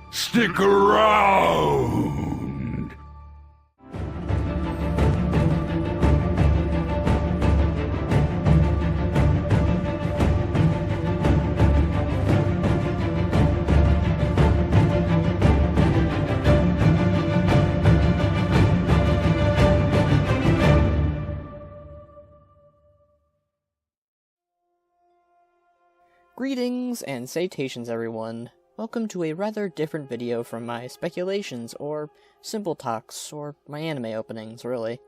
Stick around! Greetings and salutations, everyone. Welcome to a rather different video from my speculations, or simple talks, or my anime openings, really.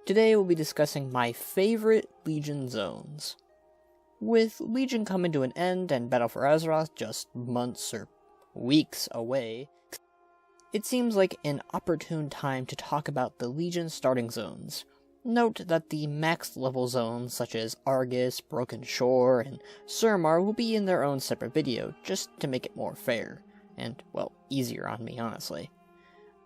Today we'll be discussing my favorite Legion zones. With Legion coming to an end and Battle for Azeroth just months or weeks away, it seems like an opportune time to talk about the Legion starting zones. Note that the max level zones such as Argus, Broken Shore, and Suramar will be in their own separate video, just to make it more fair, and, well, easier on me, honestly.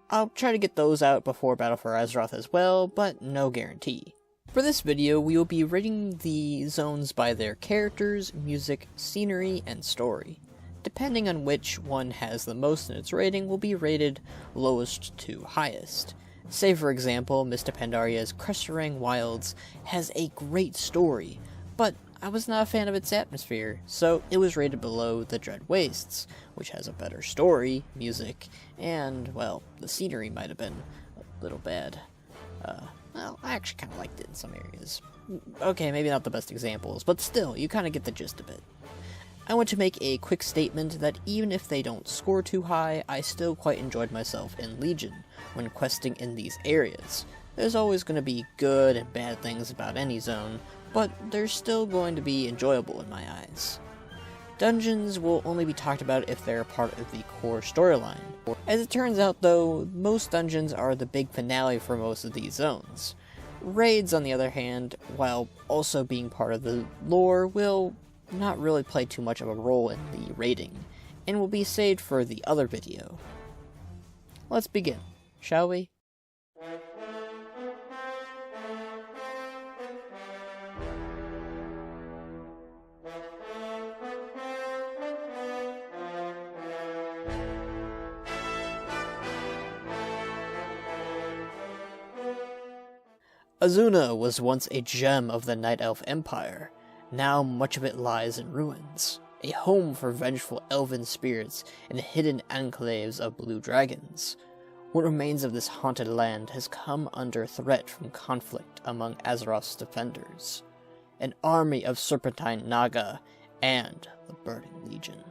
I'll try to get those out before Battle for Azeroth as well, but no guarantee. For this video, we will be rating the zones by their characters, music, scenery, and story. Depending on which one has the most in its rating, will be rated lowest to highest. Say, for example, Mr. Pandaria's Cressarang Wilds has a great story, but I was not a fan of its atmosphere, so it was rated below the Dread Wastes, which has a better story, music, and, well, the scenery might have been a little bad. Well, I actually kind of liked it in some areas. Okay, maybe not the best examples, but still, you kind of get the gist of it. I want to make a quick statement that even if they don't score too high, I still quite enjoyed myself in Legion when questing in these areas. There's always going to be good and bad things about any zone, but they're still going to be enjoyable in my eyes. Dungeons will only be talked about if they're a part of the core storyline. As it turns out though, most dungeons are the big finale for most of these zones. Raids, on the other hand, while also being part of the lore, will not really play too much of a role in the rating, and will be saved for the other video. Let's begin, shall we? Asuna was once a gem of the Night Elf Empire. Now much of it lies in ruins, a home for vengeful elven spirits and hidden enclaves of blue dragons. What remains of this haunted land has come under threat from conflict among Azeroth's defenders, an army of serpentine Naga, and the Burning Legion.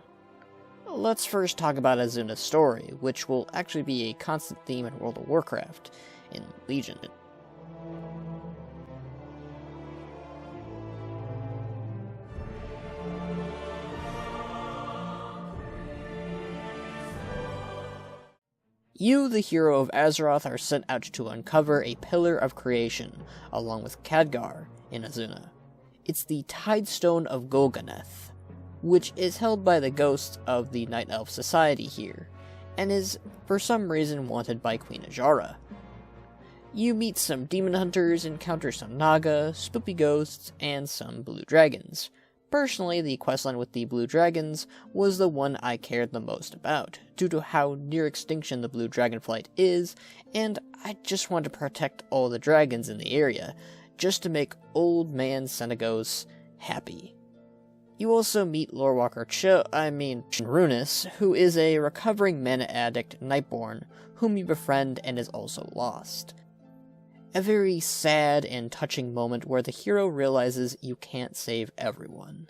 Let's first talk about Asuna's story, which will actually be a constant theme in World of Warcraft, in Legion. You, the hero of Azeroth, are sent out to uncover a pillar of creation, along with Khadgar in Asuna. It's the Tidestone of Golganeth, which is held by the ghosts of the Night Elf Society here, and is, for some reason, wanted by Queen Azshara. You meet some demon hunters, encounter some Naga, spoopy ghosts, and some blue dragons. Personally, the questline with the blue dragons was the one I cared the most about, due to how near extinction the blue dragonflight is, and I just wanted to protect all the dragons in the area, just to make old man Senegos happy. You also meet Lorewalker Runis, who is a recovering mana addict Nightborn, whom you befriend and is also lost. A very sad and touching moment where the hero realizes you can't save everyone.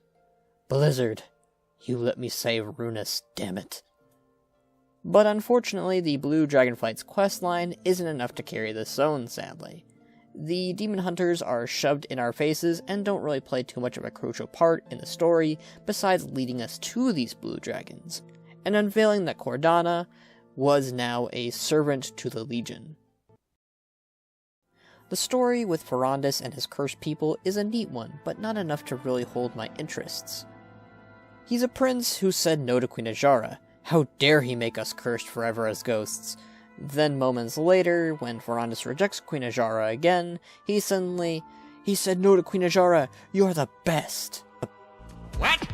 Blizzard, you let me save Runis, damn it. But unfortunately, the Blue Dragonflight's questline isn't enough to carry this zone, sadly. The demon hunters are shoved in our faces and don't really play too much of a crucial part in the story, besides leading us to these blue dragons, and unveiling that Cordana was now a servant to the Legion. The story with Ferondis and his cursed people is a neat one, but not enough to really hold my interests. He's a prince who said no to Queen Azshara. How dare he make us cursed forever as ghosts? Then moments later, when Ferondis rejects Queen Azshara again, he said no to Queen Azshara, you're the best. What?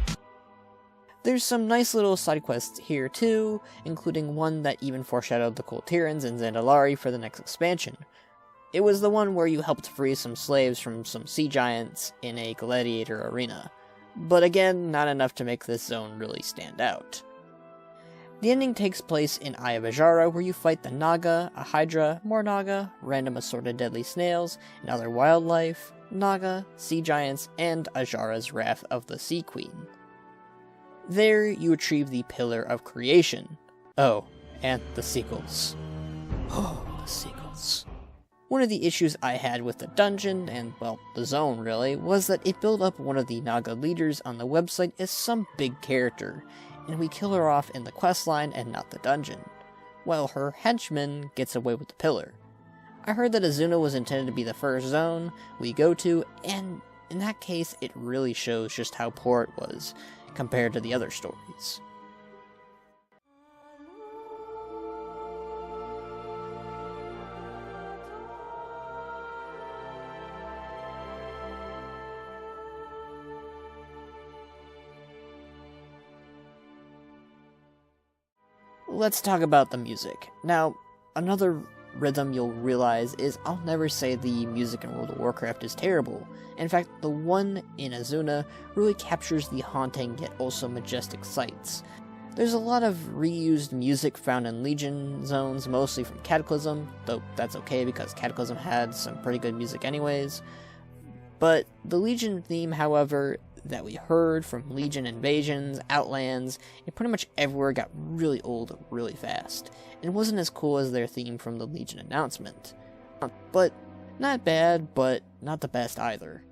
There's some nice little side quests here too, including one that even foreshadowed the Kultirans and Zandalari for the next expansion. It was the one where you helped free some slaves from some sea giants in a gladiator arena. But again, not enough to make this zone really stand out. The ending takes place in Eye of Val'sharah, where you fight the Naga, a Hydra, more Naga, random assorted deadly snails, and other wildlife, Naga, sea giants, and Azhara's Wrath of the Sea Queen. There, you retrieve the Pillar of Creation. Oh, and the sequels. Oh, the sequels. One of the issues I had with the dungeon, and, well, the zone really, was that it built up one of the Naga leaders on the website as some big character, and we kill her off in the questline and not the dungeon, while her henchman gets away with the pillar. I heard that Asuna was intended to be the first zone we go to, and in that case it really shows just how poor it was, compared to the other stories. Let's talk about the music. Now, another rhythm you'll realize is I'll never say the music in World of Warcraft is terrible. In fact, the one in Asuna really captures the haunting yet also majestic sights. There's a lot of reused music found in Legion zones, mostly from Cataclysm, though that's okay because Cataclysm had some pretty good music anyways. But the Legion theme, however, that we heard from Legion invasions, Outlands, and pretty much everywhere got really old really fast, and wasn't as cool as their theme from the Legion announcement. But not bad, but not the best either.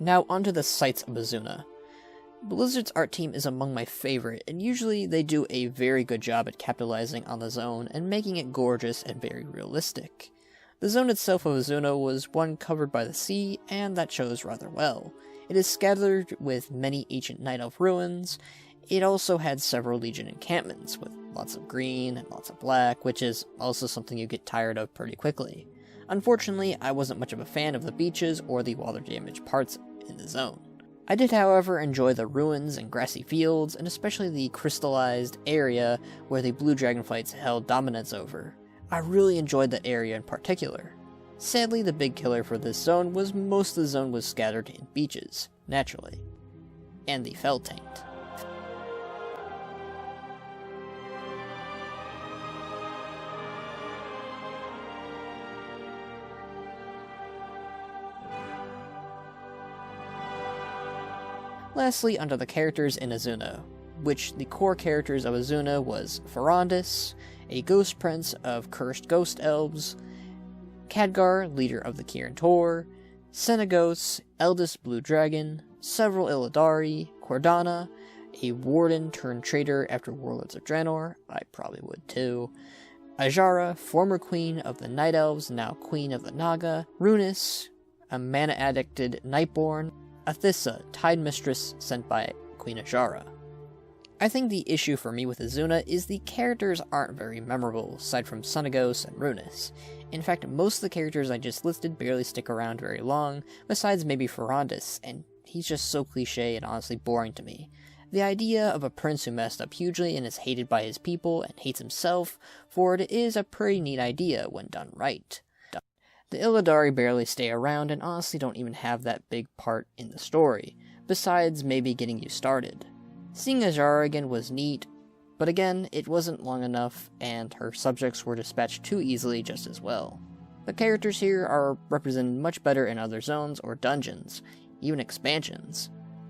Now onto the sights of Asuna. Blizzard's art team is among my favorite, and usually they do a very good job at capitalizing on the zone and making it gorgeous and very realistic. The zone itself of Asuna was one covered by the sea, and that shows rather well. It is scattered with many ancient Night Elf ruins. It also had several Legion encampments, with lots of green and lots of black, which is also something you get tired of pretty quickly. Unfortunately, I wasn't much of a fan of the beaches or the water damage parts in the zone. I did, however, enjoy the ruins and grassy fields, and especially the crystallized area where the blue dragonflights held dominance over. I really enjoyed that area in particular. Sadly, the big killer for this zone was most of the zone was scattered in beaches, naturally. And the Fel Taint. Lastly, under the characters in Asuna, which the core characters of Asuna was Ferondis, a ghost prince of cursed ghost elves, Khadgar, leader of the Kirin Tor, Senegos, eldest blue dragon, several Illidari, Cordana, a warden turned traitor after Warlords of Draenor, I probably would too, Azhara, former queen of the Night Elves, now queen of the Naga, Runis, a mana-addicted Nightborn, Athissa, Tide Mistress sent by Queen Azhara. I think the issue for me with Asuna is the characters aren't very memorable, aside from Senegos and Runis. In fact, most of the characters I just listed barely stick around very long, besides maybe Ferondis, and he's just so cliche and honestly boring to me. The idea of a prince who messed up hugely and is hated by his people and hates himself for it is a pretty neat idea when done right. The Illidari barely stay around and honestly don't even have that big part in the story, besides maybe getting you started. Seeing Azhara again was neat, but again, it wasn't long enough, and her subjects were dispatched too easily just as well. The characters here are represented much better in other zones or dungeons, even expansions,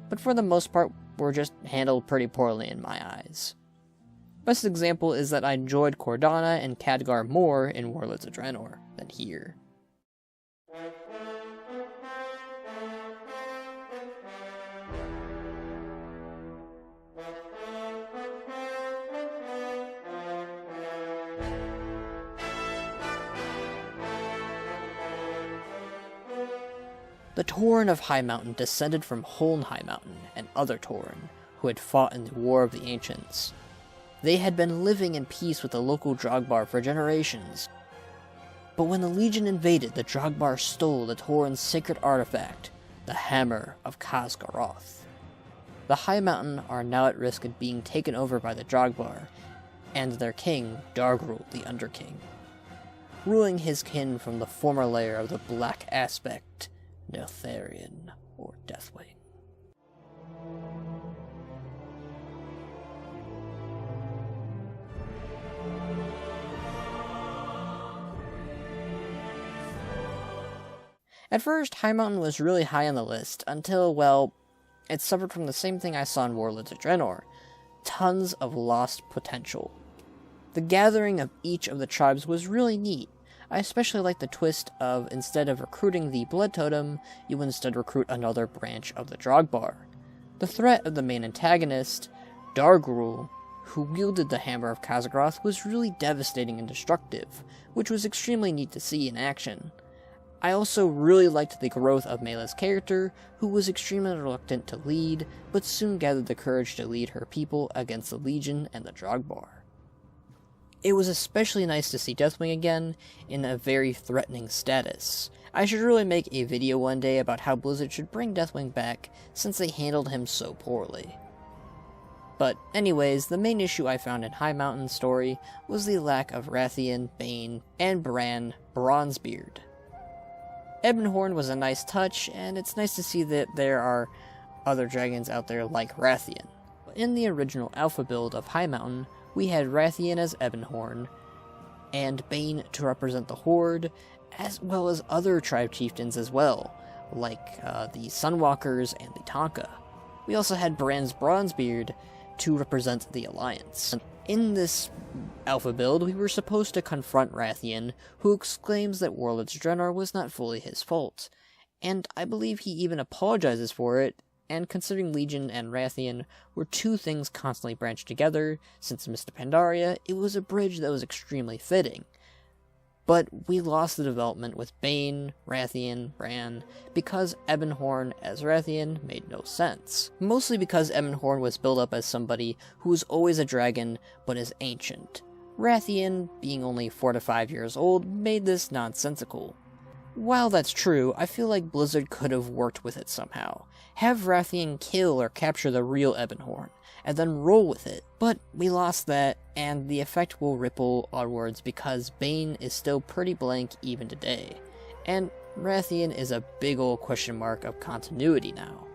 but for the most part were just handled pretty poorly in my eyes. Best example is that I enjoyed Cordana and Khadgar more in Warlords of Draenor than here. The Tauren of High Mountain descended from Holn High Mountain and other Tauren, who had fought in the War of the Ancients. They had been living in peace with the local Drogbar for generations. But when the Legion invaded, the Drogbar stole the Tauren's sacred artifact, the Hammer of Khaz'goroth. The High Mountain are now at risk of being taken over by the Drogbar, and their king, Dargrul the Underking, ruling his kin from the former lair of the Black Aspect, Neltharion, or Deathwing. At first, High Mountain was really high on the list, until, well, it suffered from the same thing I saw in Warlords of Draenor. Tons of lost potential. The gathering of each of the tribes was really neat. I especially liked the twist of, instead of recruiting the Blood Totem, you instead recruit another branch of the Drogbar. The threat of the main antagonist, Dargrul, who wielded the Hammer of Khaz'goroth, was really devastating and destructive, which was extremely neat to see in action. I also really liked the growth of Mela's character, who was extremely reluctant to lead, but soon gathered the courage to lead her people against the Legion and the Drogbar. It was especially nice to see Deathwing again, in a very threatening status. I should really make a video one day about how Blizzard should bring Deathwing back, since they handled him so poorly. But anyways, the main issue I found in High Mountain's story was the lack of Rathian, Bane, and Bran Bronzebeard. Ebonhorn was a nice touch, and it's nice to see that there are other dragons out there like Rathian. In the original alpha build of High Mountain, we had Rathian as Ebonhorn, and Bane to represent the Horde, as well as other tribe chieftains as well, like the Sunwalkers and the Tonka. We also had Bran's Bronzebeard to represent the Alliance. In this alpha build, we were supposed to confront Rathian, who exclaims that Warlords of Draenor was not fully his fault, and I believe he even apologizes for it, and considering Legion and Rathian were two things constantly branched together since Mist of Pandaria, it was a bridge that was extremely fitting. But we lost the development with Bane, Rathian, Bran, because Ebonhorn as Rathian made no sense. Mostly because Ebonhorn was built up as somebody who was always a dragon, but is ancient. Rathian, being only 4 to 5 years old, made this nonsensical. While that's true, I feel like Blizzard could have worked with it somehow. Have Rathian kill or capture the real Ebonhorn, and then roll with it. But we lost that, and the effect will ripple onwards because Bane is still pretty blank even today, and Rathian is a big ol' question mark of continuity now.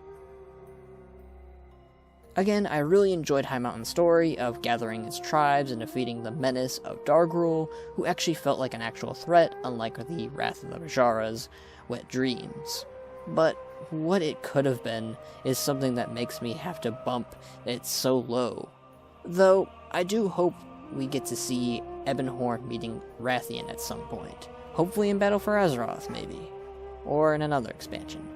Again, I really enjoyed High Mountain's story of gathering its tribes and defeating the menace of Dargrul, who actually felt like an actual threat, unlike the Wrath of the Val'sharah's wet dreams. But what it could have been is something that makes me have to bump it so low. Though, I do hope we get to see Ebonhorn meeting Rathian at some point. Hopefully in Battle for Azeroth, maybe. Or in another expansion.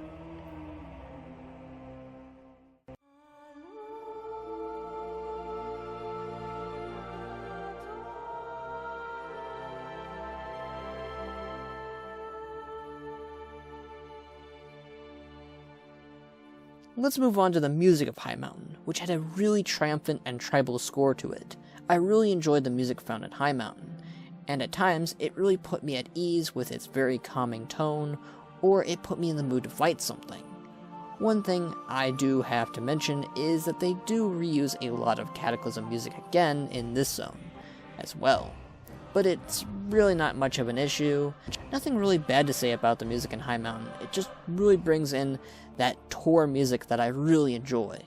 Let's move on to the music of High Mountain, which had a really triumphant and tribal score to it. I really enjoyed the music found in High Mountain, and at times it really put me at ease with its very calming tone, or it put me in the mood to fight something. One thing I do have to mention is that they do reuse a lot of Cataclysm music again in this zone, as well. But it's really not much of an issue. Nothing really bad to say about the music in High Mountain. It just really brings in that Tor music that I really enjoy.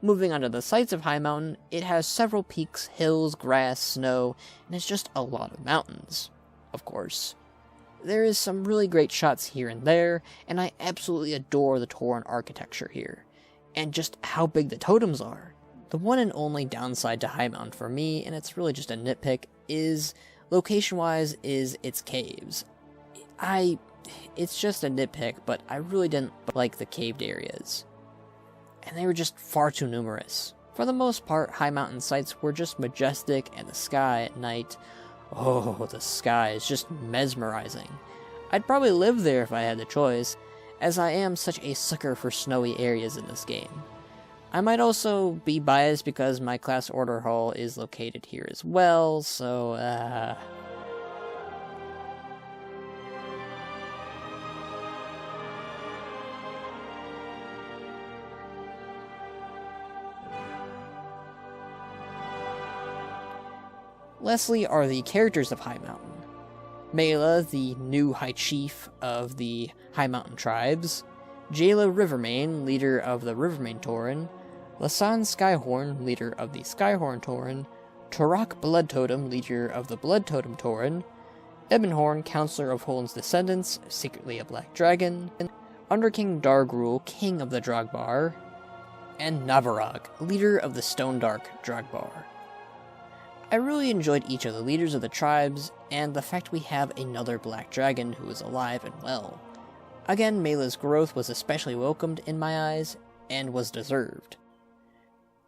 Moving on to the sights of High Mountain, it has several peaks, hills, grass, snow, and it's just a lot of mountains, of course. There is some really great shots here and there, and I absolutely adore the Tauren architecture here, and just how big the totems are. The one and only downside to High Mountain for me, and it's really just a nitpick, is, location-wise, is its caves. It's just a nitpick, but I really didn't like the caved areas. and they were just far too numerous. For the most part, high mountain sites were just majestic, and the sky at night, oh, the sky is just mesmerizing. I'd probably live there if I had the choice, as I am such a sucker for snowy areas in this game. I might also be biased because my class order hall is located here as well, so, Lastly are the characters of High Mountain. Mela, the new High Chief of the High Mountain tribes, Jayla Rivermane, leader of the Rivermane Tauren, Lasan Skyhorn, leader of the Skyhorn Tauren, Turok Blood Totem, leader of the Blood Totem Tauren, Ebonhorn, counselor of Holin's descendants, secretly a black dragon, Underking Dargrul, king of the Drogbar, and Navarag, leader of the Stonedark Drogbar. I really enjoyed each of the leaders of the tribes, and the fact we have another black dragon who is alive and well. Again, Mela's growth was especially welcomed in my eyes, and was deserved.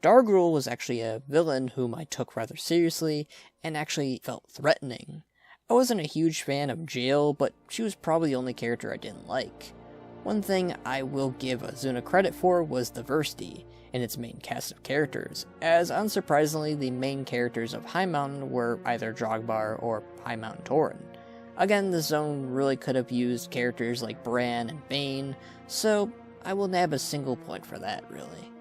Dargrul was actually a villain whom I took rather seriously, and actually felt threatening. I wasn't a huge fan of Jail, but she was probably the only character I didn't like. One thing I will give Asuna credit for was diversity in its main cast of characters, as unsurprisingly the main characters of High Mountain were either Drogbar or High Mountain Tauren. Again, the zone really could have used characters like Bran and Bane, so I will nab a single point for that, really.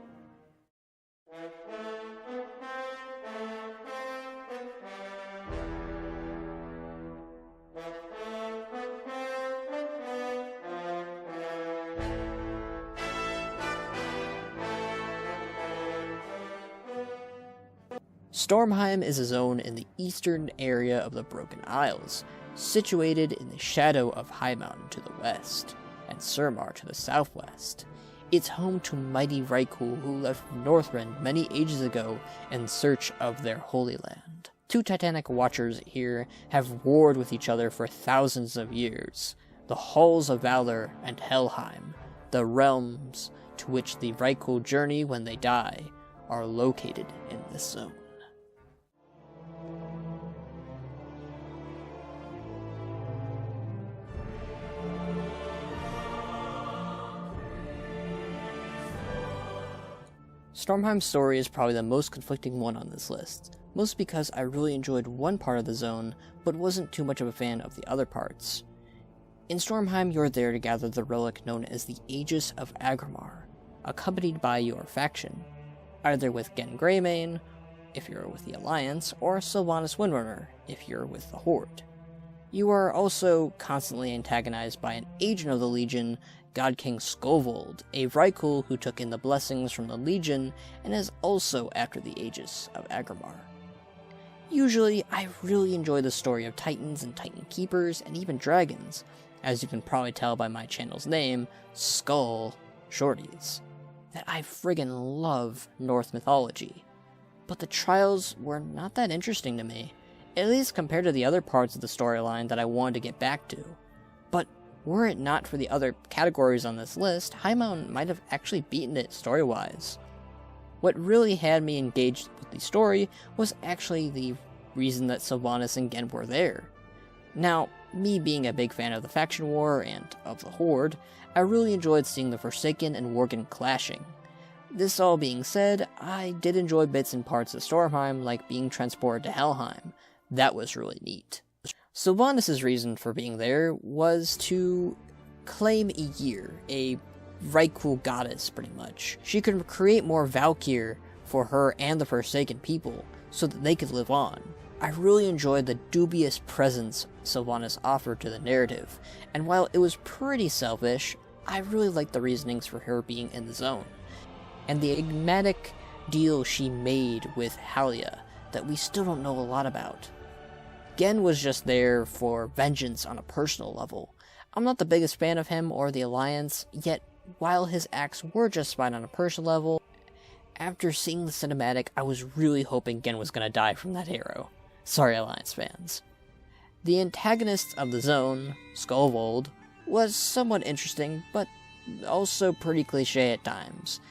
Stormheim is a zone in the eastern area of the Broken Isles, situated in the shadow of High Mountain to the west, and Surmar to the southwest. It's home to mighty Raikou who left Northrend many ages ago in search of their Holy Land. Two titanic watchers here have warred with each other for thousands of years, the Halls of Valor and Helheim, the realms to which the Raikou journey when they die, are located in this zone. Stormheim's story is probably the most conflicting one on this list, mostly because I really enjoyed one part of the zone, but wasn't too much of a fan of the other parts. In Stormheim, you're there to gather the relic known as the Aegis of Agramar, accompanied by your faction, either with Gen Greymane, if you're with the Alliance, or Sylvanas Windrunner, if you're with the Horde. You are also constantly antagonized by an agent of the Legion, God King Scoreboard, a Raikou who took in the blessings from the Legion and is also after the Aegis of Agramar. Usually, I really enjoy the story of Titans and Titan Keepers and even Dragons, as you can probably tell by my channel's name, Skull Shorties, that I friggin' love Norse mythology. But the trials were not that interesting to me, at least compared to the other parts of the storyline that I wanted to get back to. But were it not for the other categories on this list, High Mountain might have actually beaten it story-wise. What really had me engaged with the story was actually the reason that Sylvanas and Gen were there. Now, me being a big fan of the faction war and of the Horde, I really enjoyed seeing the Forsaken and Worgen clashing. This all being said, I did enjoy bits and parts of Stormheim, like being transported to Helheim. That was really neat. Sylvanas' reason for being there was to claim Ygir, a Raikou goddess, pretty much. She could create more Valkyr for her and the Forsaken people, so that they could live on. I really enjoyed the dubious presence Sylvanas offered to the narrative, and while it was pretty selfish, I really liked the reasonings for her being in the zone, and the enigmatic deal she made with Halia that we still don't know a lot about. Gen was just there for vengeance on a personal level. I'm not the biggest fan of him or the Alliance, yet while his acts were just fine on a personal level, after seeing the cinematic, I was really hoping Gen was going to die from that arrow. Sorry, Alliance fans. The antagonist of the zone, Scoreboard, was somewhat interesting, but also pretty cliche at times.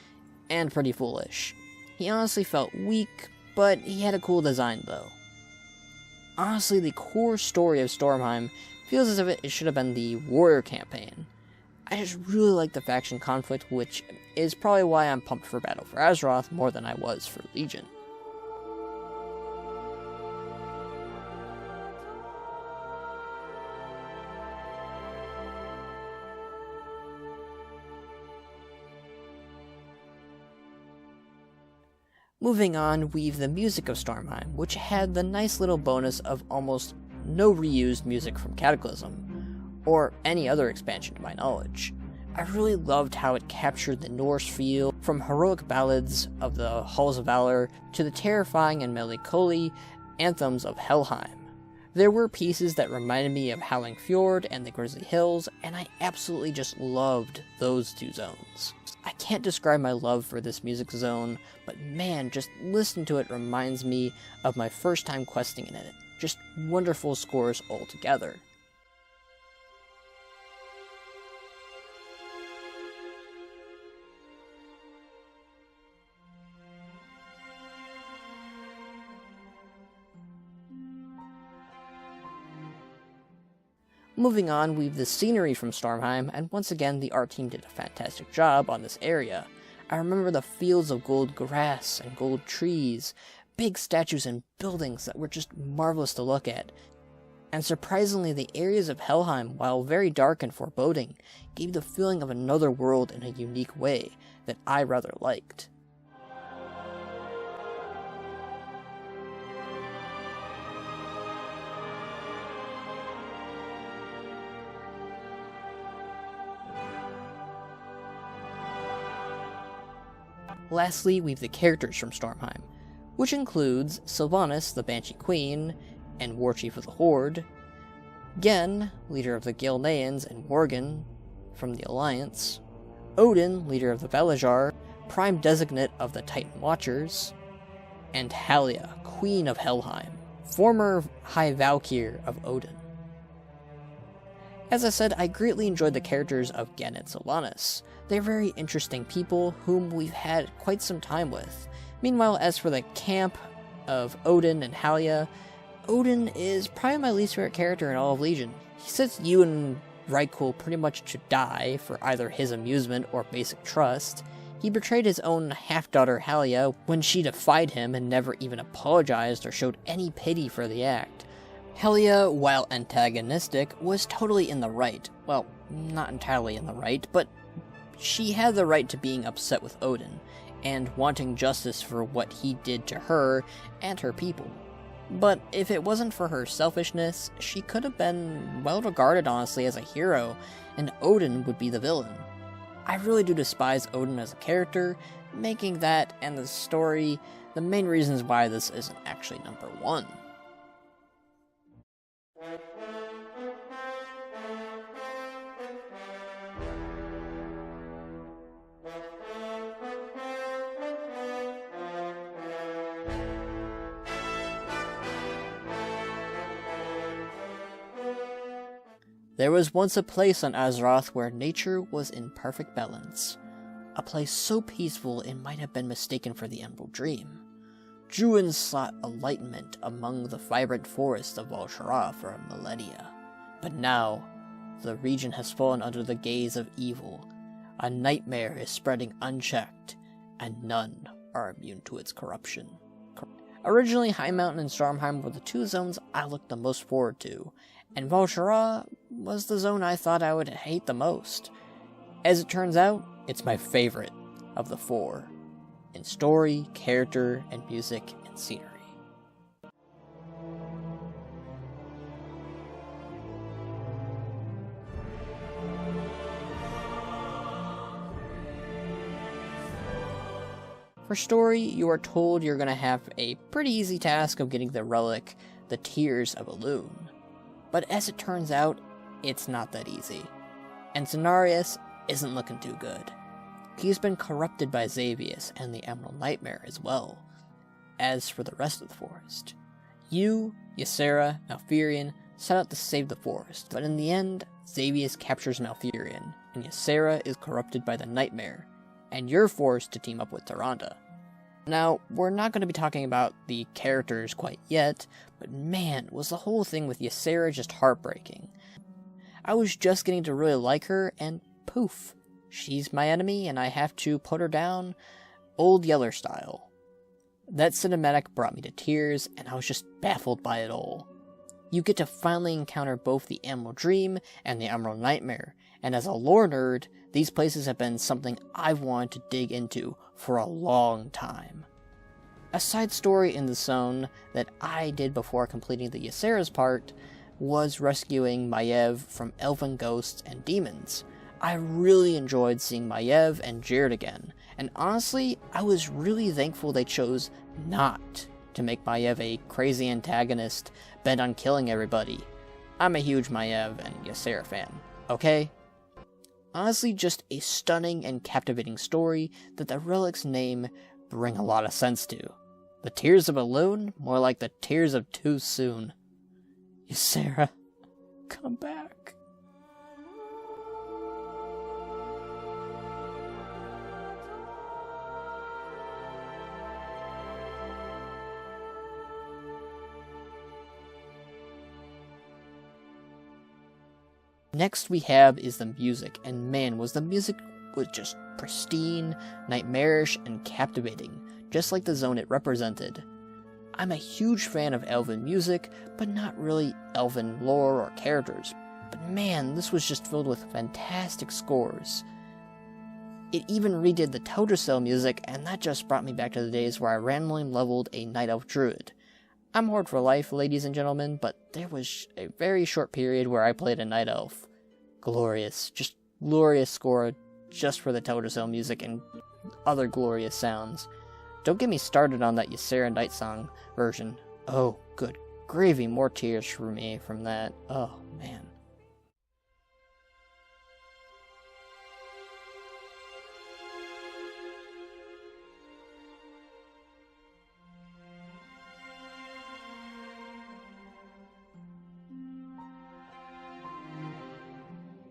and pretty foolish. He honestly felt weak, but he had a cool design though. Honestly, the core story of Stormheim feels as if it should have been the Warrior campaign. I just really like the faction conflict, which is probably why I'm pumped for Battle for Azeroth more than I was for Legion. Moving on, we've the music of Stormheim, which had the nice little bonus of almost no reused music from Cataclysm, or any other expansion to my knowledge. I really loved how it captured the Norse feel, from heroic ballads of the Halls of Valor to the terrifying and melancholy anthems of Helheim. There were pieces that reminded me of Howling Fjord and the Grizzly Hills, and I absolutely just loved those two zones. I can't describe my love for this music zone, but man, just listening to it reminds me of my first time questing in it. Just wonderful scores altogether. Moving on, we've the scenery from Stormheim, and once again the art team did a fantastic job on this area. I remember the fields of gold grass and gold trees, big statues and buildings that were just marvelous to look at. And surprisingly, the areas of Helheim, while very dark and foreboding, gave the feeling of another world in a unique way that I rather liked. Lastly, we've the characters from Stormheim, which includes Sylvanas, the Banshee Queen, and War Chief of the Horde, Gen, leader of the Gilneans and Worgen from the Alliance, Odin, leader of the Val'sharah, prime designate of the Titan Watchers, and Halia, Queen of Helheim, former High Valkyr of Odin. As I said, I greatly enjoyed the characters of Gen and Sylvanas. They're very interesting people whom we've had quite some time with. Meanwhile, as for the camp of Odin and Halia, Odin is probably my least favorite character in all of Legion. He sets you and Rykul pretty much to die for either his amusement or basic trust. He betrayed his own half-daughter Halia when she defied him and never even apologized or showed any pity for the act. Halia, while antagonistic, was totally in the right. Well, not entirely in the right, but she had the right to being upset with Odin, and wanting justice for what he did to her and her people. But if it wasn't for her selfishness, she could have been well regarded honestly as a hero, and Odin would be the villain. I really do despise Odin as a character, making that and the story the main reasons why this isn't actually number one. There was once a place on Azeroth where nature was in perfect balance. A place so peaceful it might have been mistaken for the Emerald Dream. Druids sought enlightenment among the vibrant forests of Val'sharah for millennia. But now, the region has fallen under the gaze of evil. A nightmare is spreading unchecked, and none are immune to its corruption. Originally, High Mountain and Stormheim were the two zones I looked the most forward to, and Val'sharah was the zone I thought I would hate the most. As it turns out, it's my favorite of the four, in story, character, and music, and scenery. For story, you are told you're going to have a pretty easy task of getting the relic, the Tears of Elune. But as it turns out, it's not that easy. And Cenarius isn't looking too good. He's been corrupted by Xavius and the Emerald Nightmare as well. As for the rest of the forest, you, Ysera, Malfurion set out to save the forest, but in the end, Xavius captures Malfurion, and Ysera is corrupted by the Nightmare, and you're forced to team up with Tyrande. Now, we're not going to be talking about the characters quite yet, but man, was the whole thing with Ysera just heartbreaking. I was just getting to really like her, and poof, she's my enemy and I have to put her down, old Yeller style. That cinematic brought me to tears, and I was just baffled by it all. You get to finally encounter both the Emerald Dream and the Emerald Nightmare, and as a lore nerd, these places have been something I've wanted to dig into for a long time. A side story in the zone that I did before completing the Ysera's part was rescuing Maiev from elven ghosts and demons. I really enjoyed seeing Maiev and Jared again, and honestly, I was really thankful they chose not to make Maiev a crazy antagonist bent on killing everybody. I'm a huge Maiev and Ysera fan, okay? Honestly, just a stunning and captivating story that the relics name bring a lot of sense to. The tears of Elune, more like the tears of too soon. Ysera, come back. Next we have is the music, and man, was the music just pristine, nightmarish, and captivating, just like the zone it represented. I'm a huge fan of elven music, but not really elven lore or characters, but man, this was just filled with fantastic scores. It even redid the Teldrassil music, and that just brought me back to the days where I randomly leveled a Night Elf Druid. I'm Horde for life, ladies and gentlemen, but there was a very short period where I played a Night Elf. Glorious, just glorious score just for the Teldrassil music and other glorious sounds. Don't get me started on that Ysera Night Song version. Oh, good gravy, more tears for me from that. Oh, man.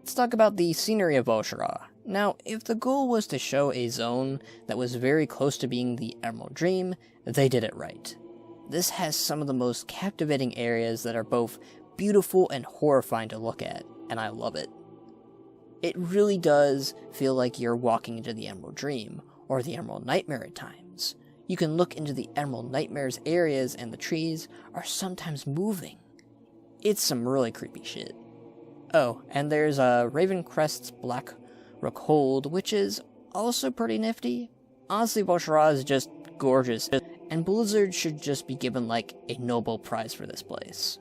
Let's talk about the scenery of Val'sharah. Now, if the goal was to show a zone that was very close to being the Emerald Dream, they did it right. This has some of the most captivating areas that are both beautiful and horrifying to look at, and I love it. It really does feel like you're walking into the Emerald Dream, or the Emerald Nightmare at times. You can look into the Emerald Nightmare's areas, and the trees are sometimes moving. It's some really creepy shit. Oh, and there's Ravencrest's Black Rockhold, which is also pretty nifty. Honestly, Val'sharah is just gorgeous, and Blizzard should just be given like a Nobel Prize for this place.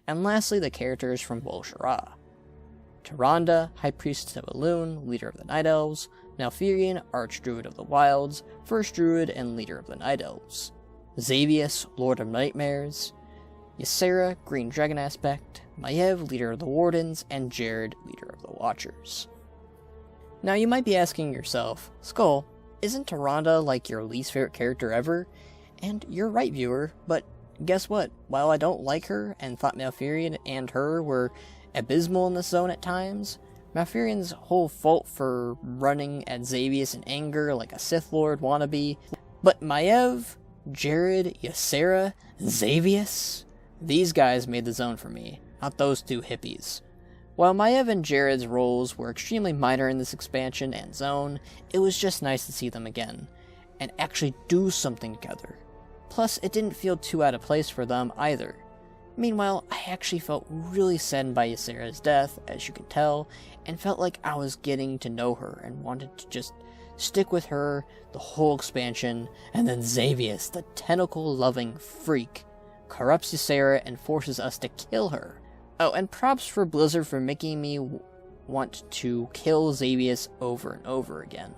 And lastly, the characters from Val'sharah. Tyrande, High Priestess of Elune, Leader of the Night Elves, Malfurion, Archdruid of the Wilds, First Druid and Leader of the Night Elves, Xavius, Lord of Nightmares, Ysera, Green Dragon Aspect, Maiev, Leader of the Wardens, and Jared, Leader of the Watchers. Now you might be asking yourself, Skull, isn't Tyrande like your least favorite character ever? And you're right, viewer, but guess what? While I don't like her and thought Malfurion and her were abysmal in this zone at times, Malfurion's whole fault for running at Xavius in anger like a Sith Lord wannabe, but Maiev, Jared, Ysera, Xavius, these guys made the zone for me, not those two hippies. While Maiev and Jared's roles were extremely minor in this expansion and zone, it was just nice to see them again, and actually do something together. Plus, it didn't feel too out of place for them either. Meanwhile, I actually felt really saddened by Ysera's death, as you can tell, and felt like I was getting to know her and wanted to just stick with her the whole expansion, and then Xavius, the tentacle-loving freak, corrupts Ysera and forces us to kill her. Oh, and props for Blizzard for making me want to kill Xavius over and over again.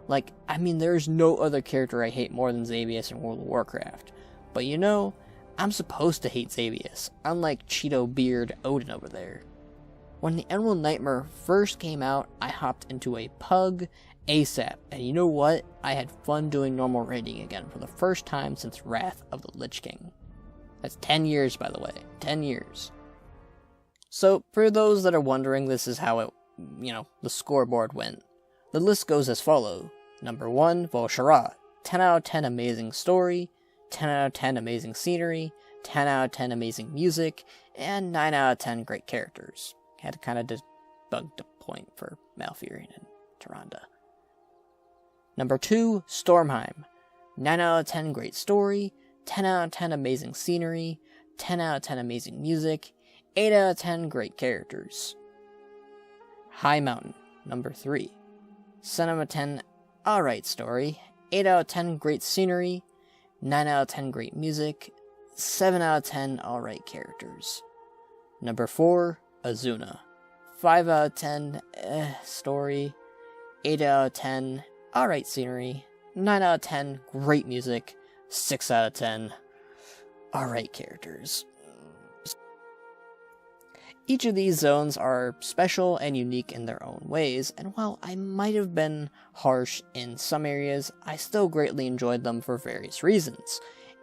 Like, I mean, there's no other character I hate more than Xavius in World of Warcraft, but you know, I'm supposed to hate Xavius, unlike Cheeto Beard Odin over there. When the Emerald Nightmare first came out, I hopped into a pug ASAP, and you know what? I had fun doing normal raiding again for the first time since Wrath of the Lich King. That's 10 years, by the way. 10 years. So, for those that are wondering, this is how the scoreboard went. The list goes as follows. Number 1, Val'sharah. 10 out of 10 amazing story, 10 out of 10 amazing scenery, 10 out of 10 amazing music, and 9 out of 10 great characters. Had to kind of debug the point for Malfurion and Tyrande. Number 2, Stormheim. 9 out of 10 great story, 10 out of 10 amazing scenery, 10 out of 10 amazing music, 8 out of 10 great characters. High Mountain. Number 3. 7 out of 10 alright story, 8 out of 10 great scenery, 9 out of 10 great music, 7 out of 10 alright characters. Number 4, Asuna. 5 out of 10 story, 8 out of 10 alright scenery, 9 out of 10 great music, 6 out of 10 alright characters. Each of these zones are special and unique in their own ways, and while I might have been harsh in some areas, I still greatly enjoyed them for various reasons.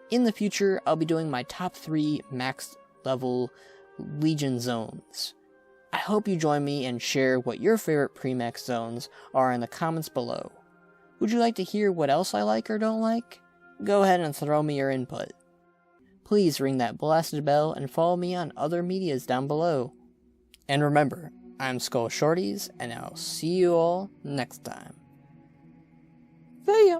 In the future, I'll be doing my top 3 max level Legion zones. I hope you join me and share what your favorite pre-max zones are in the comments below. Would you like to hear what else I like or don't like? Go ahead and throw me your input. Please ring that blasted bell and follow me on other medias down below. And remember, I'm Skull Shorties, and I'll see you all next time. See ya!